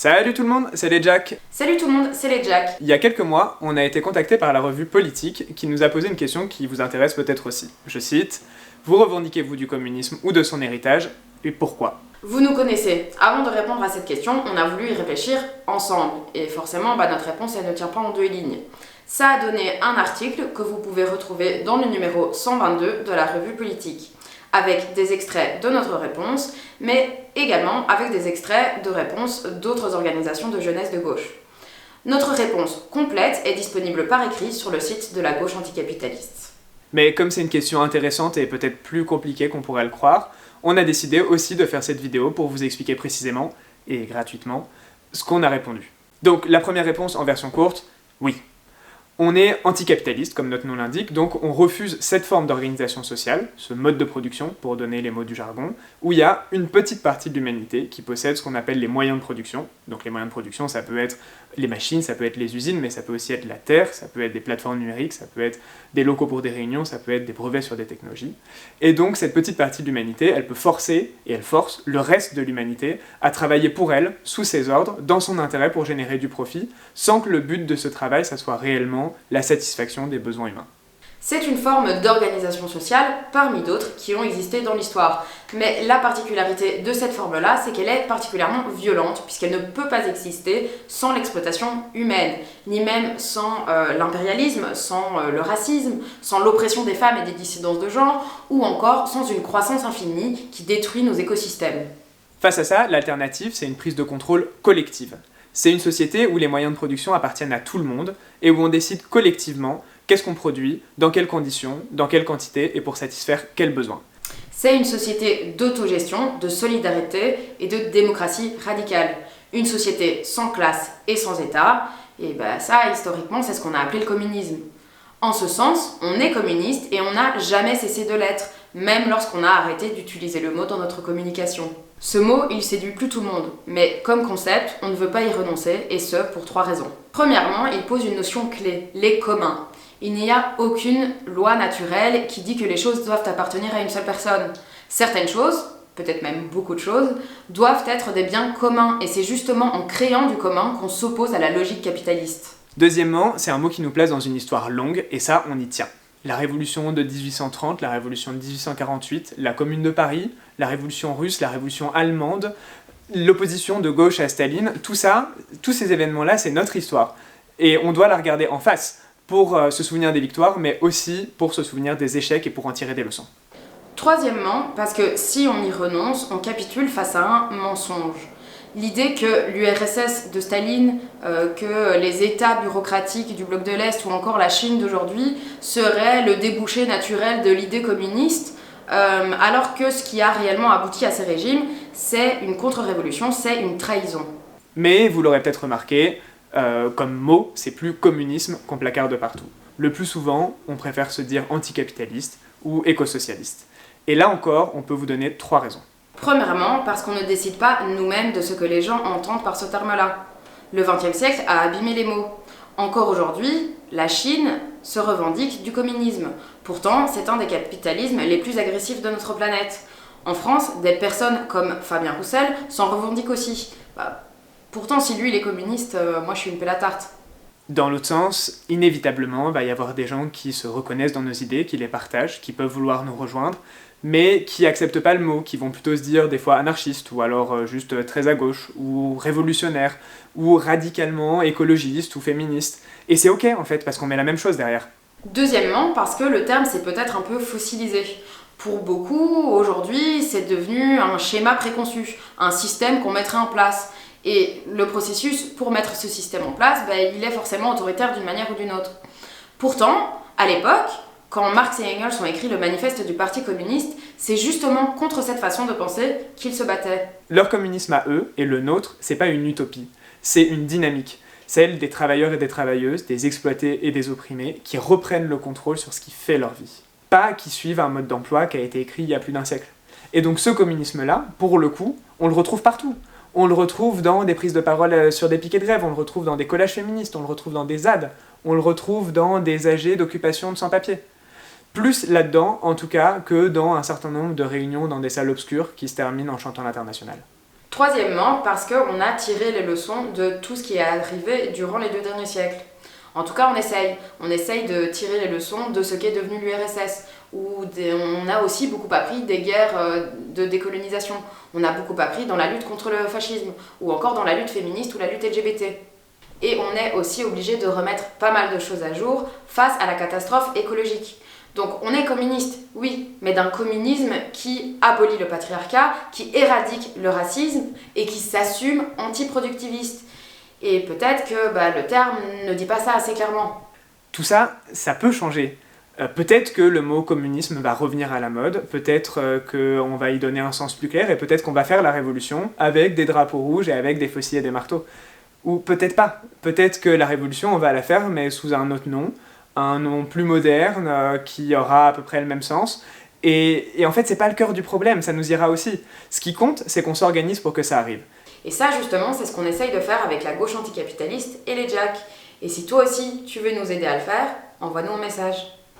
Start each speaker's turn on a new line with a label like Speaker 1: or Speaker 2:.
Speaker 1: Salut tout le monde, c'est les Jack.
Speaker 2: Salut tout le monde, c'est les Jack.
Speaker 1: Il y a quelques mois, on a été contacté par la revue Politique qui nous a posé une question qui vous intéresse peut-être aussi. Je cite, « Vous revendiquez-vous du communisme ou de son héritage et pourquoi ?»
Speaker 2: Vous nous connaissez. Avant de répondre à cette question, on a voulu y réfléchir ensemble. Et forcément, notre réponse, elle ne tient pas en deux lignes. Ça a donné un article que vous pouvez retrouver dans le numéro 122 de la revue Politique, avec des extraits de notre réponse, mais également avec des extraits de réponses d'autres organisations de jeunesse de gauche. Notre réponse complète est disponible par écrit sur le site de la gauche anticapitaliste.
Speaker 1: Mais comme c'est une question intéressante et peut-être plus compliquée qu'on pourrait le croire, on a décidé aussi de faire cette vidéo pour vous expliquer précisément, et gratuitement, ce qu'on a répondu. Donc la première réponse en version courte, oui. On est anticapitaliste, comme notre nom l'indique, donc on refuse cette forme d'organisation sociale, ce mode de production, pour donner les mots du jargon, où il y a une petite partie de l'humanité qui possède ce qu'on appelle les moyens de production. Donc les moyens de production, ça peut être les machines, ça peut être les usines, mais ça peut aussi être la terre, ça peut être des plateformes numériques, ça peut être des locaux pour des réunions, ça peut être des brevets sur des technologies. Et donc cette petite partie de l'humanité, elle peut forcer, et elle force, le reste de l'humanité à travailler pour elle, sous ses ordres, dans son intérêt pour générer du profit, sans que le but de ce travail, ça soit réellement la satisfaction des besoins humains.
Speaker 2: C'est une forme d'organisation sociale parmi d'autres qui ont existé dans l'histoire. Mais la particularité de cette forme-là, c'est qu'elle est particulièrement violente, puisqu'elle ne peut pas exister sans l'exploitation humaine, ni même sans l'impérialisme, sans le racisme, sans l'oppression des femmes et des dissidences de genre, ou encore sans une croissance infinie qui détruit nos écosystèmes.
Speaker 1: Face à ça, l'alternative, c'est une prise de contrôle collective. C'est une société où les moyens de production appartiennent à tout le monde et où on décide collectivement qu'est-ce qu'on produit, dans quelles conditions, dans quelle quantité et pour satisfaire quels besoins.
Speaker 2: C'est une société d'autogestion, de solidarité et de démocratie radicale. Une société sans classe et sans État, et ça, historiquement, c'est ce qu'on a appelé le communisme. En ce sens, on est communiste et on n'a jamais cessé de l'être, même lorsqu'on a arrêté d'utiliser le mot dans notre communication. Ce mot, il séduit plus tout le monde, mais comme concept, on ne veut pas y renoncer, et ce, pour 3 raisons. Premièrement, il pose une notion clé, les communs. Il n'y a aucune loi naturelle qui dit que les choses doivent appartenir à une seule personne. Certaines choses, peut-être même beaucoup de choses, doivent être des biens communs, et c'est justement en créant du commun qu'on s'oppose à la logique capitaliste.
Speaker 1: Deuxièmement, c'est un mot qui nous place dans une histoire longue, et ça, on y tient. La révolution de 1830, la révolution de 1848, la Commune de Paris, la révolution russe, la révolution allemande, l'opposition de gauche à Staline, tout ça, tous ces événements-là, c'est notre histoire. Et on doit la regarder en face pour se souvenir des victoires, mais aussi pour se souvenir des échecs et pour en tirer des leçons.
Speaker 2: Troisièmement, parce que si on y renonce, on capitule face à un mensonge. L'idée que l'URSS de Staline, que les États bureaucratiques du bloc de l'Est ou encore la Chine d'aujourd'hui seraient le débouché naturel de l'idée communiste, alors que ce qui a réellement abouti à ces régimes, c'est une contre-révolution, c'est une trahison.
Speaker 1: Mais vous l'aurez peut-être remarqué, comme mot, c'est plus communisme qu'on placarde partout. Le plus souvent, on préfère se dire anticapitaliste ou écosocialiste. Et là encore, on peut vous donner 3 raisons.
Speaker 2: Premièrement, parce qu'on ne décide pas nous-mêmes de ce que les gens entendent par ce terme-là. Le XXe siècle a abîmé les mots. Encore aujourd'hui, la Chine se revendique du communisme. Pourtant, c'est un des capitalismes les plus agressifs de notre planète. En France, des personnes comme Fabien Roussel s'en revendiquent aussi. Pourtant, si lui il est communiste, moi je suis une pelle à tarte.
Speaker 1: Dans l'autre sens, inévitablement, il va y avoir des gens qui se reconnaissent dans nos idées, qui les partagent, qui peuvent vouloir nous rejoindre, mais qui acceptent pas le mot, qui vont plutôt se dire des fois anarchistes, ou alors juste très à gauche, ou révolutionnaire, ou radicalement écologiste ou féministe. Et c'est ok en fait, parce qu'on met la même chose derrière.
Speaker 2: Deuxièmement, parce que le terme s'est peut-être un peu fossilisé. Pour beaucoup, aujourd'hui, c'est devenu un schéma préconçu, un système qu'on mettrait en place. Et le processus pour mettre ce système en place, il est forcément autoritaire d'une manière ou d'une autre. Pourtant, à l'époque, quand Marx et Engels ont écrit le manifeste du Parti communiste, c'est justement contre cette façon de penser qu'ils se battaient.
Speaker 1: Leur communisme à eux, et le nôtre, c'est pas une utopie, c'est une dynamique. Celle des travailleurs et des travailleuses, des exploités et des opprimés, qui reprennent le contrôle sur ce qui fait leur vie. Pas qui suivent un mode d'emploi qui a été écrit il y a plus d'1 siècle. Et donc ce communisme-là, pour le coup, on le retrouve partout. On le retrouve dans des prises de parole sur des piquets de grève, on le retrouve dans des collages féministes, on le retrouve dans des ZAD, on le retrouve dans des AG d'occupation de sans-papiers. Plus là-dedans, en tout cas, que dans un certain nombre de réunions dans des salles obscures qui se terminent en chantant l'Internationale.
Speaker 2: Troisièmement, parce qu'on a tiré les leçons de tout ce qui est arrivé durant les 2 derniers siècles. En tout cas, on essaye. On essaye de tirer les leçons de ce qu'est devenu l'URSS. On a aussi beaucoup appris des guerres de décolonisation. On a beaucoup appris dans la lutte contre le fascisme, ou encore dans la lutte féministe ou la lutte LGBT. Et on est aussi obligé de remettre pas mal de choses à jour face à la catastrophe écologique. Donc on est communiste, oui, mais d'un communisme qui abolit le patriarcat, qui éradique le racisme et qui s'assume antiproductiviste. Et peut-être que le terme ne dit pas ça assez clairement.
Speaker 1: Tout ça, ça peut changer. Peut-être que le mot communisme va revenir à la mode, peut-être qu'on va y donner un sens plus clair, et peut-être qu'on va faire la révolution avec des drapeaux rouges et avec des faucilles et des marteaux. Ou peut-être pas. Peut-être que la révolution, on va la faire, mais sous un autre nom, un nom plus moderne, qui aura à peu près le même sens. Et en fait, c'est pas le cœur du problème, ça nous ira aussi. Ce qui compte, c'est qu'on s'organise pour que ça arrive.
Speaker 2: Et ça, justement, c'est ce qu'on essaye de faire avec la gauche anticapitaliste et les Jacks. Et si toi aussi, tu veux nous aider à le faire, envoie-nous un message.